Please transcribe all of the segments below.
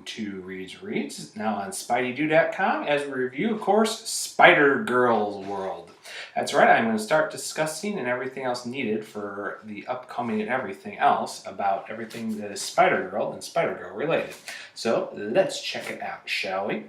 to Reads, now on SpideyDo.com, as we review, of course, Spider-Girl's World. That's right, I'm going to start discussing and everything else needed for the upcoming and everything else about everything that is Spider-Girl and Spider-Girl related. So let's check it out, shall we?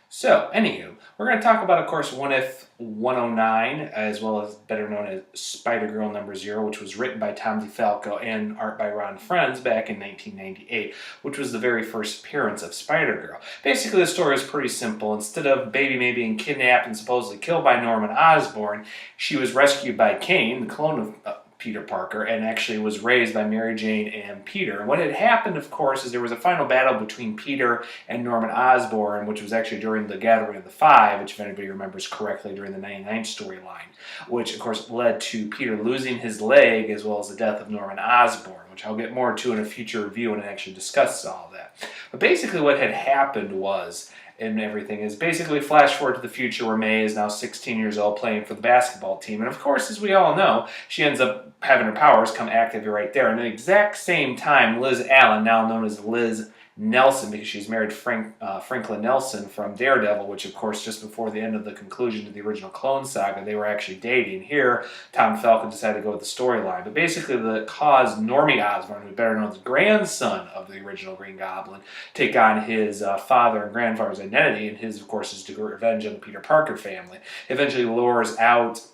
So, anywho, we're going to talk about, of course, What If 109, as well as better known as Spider-Girl number 0, which was written by Tom DeFalco and art by Ron Frenz back in 1998, which was the very first appearance of Spider-Girl. Basically, the story is pretty simple. Instead of Baby May being kidnapped and supposedly killed by Norman Osborn, she was rescued by Kane, the clone of Peter Parker, and actually was raised by Mary Jane and Peter. And what had happened, of course, is there was a final battle between Peter and Norman Osborn, which was actually during the Gathering of the Five, which if anybody remembers correctly during the 99 storyline, which of course led to Peter losing his leg as well as the death of Norman Osborn, which I'll get more to in a future review when I actually discuss all that. But basically what had happened was, and everything is basically flash forward to the future where May is now 16 years old playing for the basketball team. And of course, as we all know, she ends up having her powers come active right there. And at the exact same time, Liz Allen, now known as Liz Nelson, because she's married Franklin Nelson from Daredevil, which of course just before the end of the conclusion to the original Clone Saga, they were actually dating. Here, Tom Falcon decided to go with the storyline. But basically the caused Normie Osborn, who's better known as the grandson of the original Green Goblin, take on his father and grandfather's identity, and his, of course, is to revenge on the Peter Parker family. Eventually lures out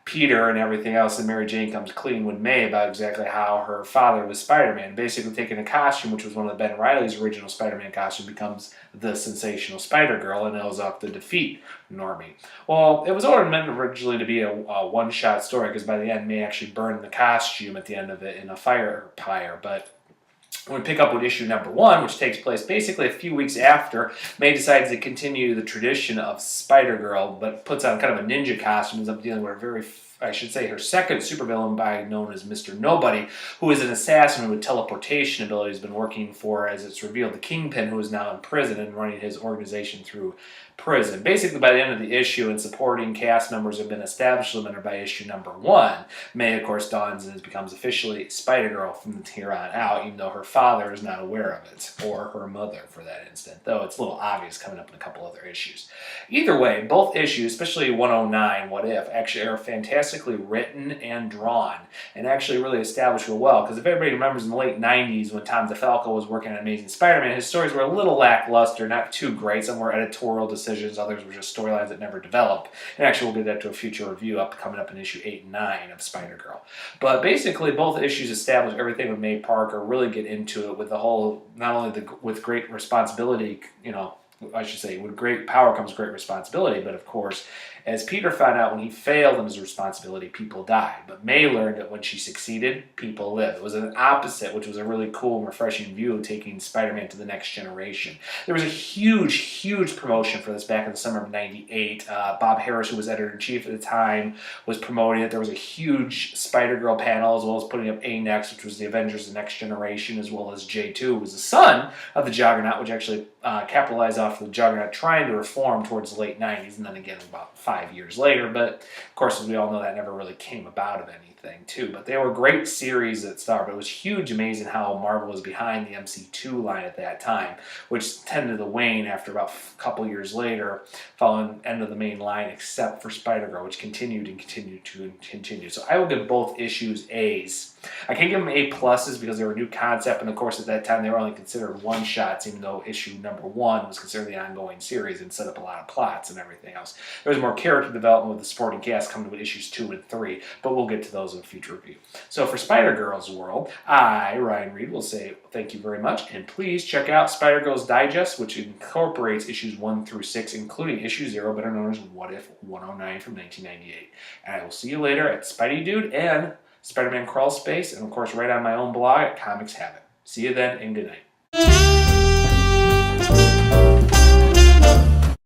Peter and everything else, and Mary Jane comes clean with May about exactly how her father was Spider-Man. Basically taking a costume, which was one of Ben Reilly's original Spider-Man costume, becomes the sensational Spider-Girl and ends up to defeat Normie. Well, it was meant originally to be a one-shot story, because by the end, May actually burned the costume at the end of it in a fire pyre, but when we pick up with issue number 1, which takes place basically a few weeks after, May decides to continue the tradition of Spider-Girl, but puts on kind of a ninja costume, ends up dealing with her second supervillain known as Mr. Nobody, who is an assassin with teleportation abilities, been working for, as it's revealed, the Kingpin, who is now in prison and running his organization through prison. Basically, by the end of the issue, and supporting cast members have been established by issue number 1, May, of course, dons and becomes officially Spider-Girl from here on out, even though her father is not aware of it, or her mother for that instant, though it's a little obvious coming up in a couple other issues. Either way, both issues, especially 109, What If, actually are fantastically written and drawn, and actually really established real well, because if everybody remembers in the late 90s when Tom DeFalco was working on Amazing Spider-Man, his stories were a little lackluster, not too great. Some were editorial decisions, others were just storylines that never developed. And actually, we'll get that to a future review coming up in issue 8 and 9 of Spider-Girl. But basically, both issues establish everything with May Parker, really get into it with the whole, not only with great responsibility, with great power comes great responsibility, but of course, as Peter found out, when he failed in his responsibility, people died. But May learned that when she succeeded, people lived. It was an opposite, which was a really cool and refreshing view of taking Spider-Man to the next generation. There was a huge promotion for this back in the summer of '98. Bob Harris, who was editor-in-chief at the time, was promoting it. There was a huge Spider-Girl panel, as well as putting up A-Next, which was the Avengers: The Next Generation, as well as J2, who was the son of the Juggernaut, which actually capitalized off the Juggernaut trying to reform towards the late 90s, and then again about 5 years later. But of course, as we all know, that never really came about of anything too. But they were great series that started. But it was huge, amazing how Marvel was behind the MC2 line at that time, which tended to wane after about a couple years later, following the end of the main line, except for Spider-Girl, which continued and continued to continue. So I will give both issues A's. I can't give them A pluses because they were a new concept, and of course at that time they were only considered one-shots, even though issue number 1 was considered the ongoing series and set up a lot of plots and everything else. There was more character development with the supporting cast coming with issues 2 and 3, but we'll get to those in a future review. So for Spider-Girl's World, I, Ryan Reed, will say thank you very much, and please check out Spider-Girl's Digest, which incorporates issues 1 through 6, including issue 0, better known as What If 109 from 1998. And I will see you later at Spidey Dude and Spider-Man Crawl Space, and of course right on my own blog at Comics Habit. See you then, and good night.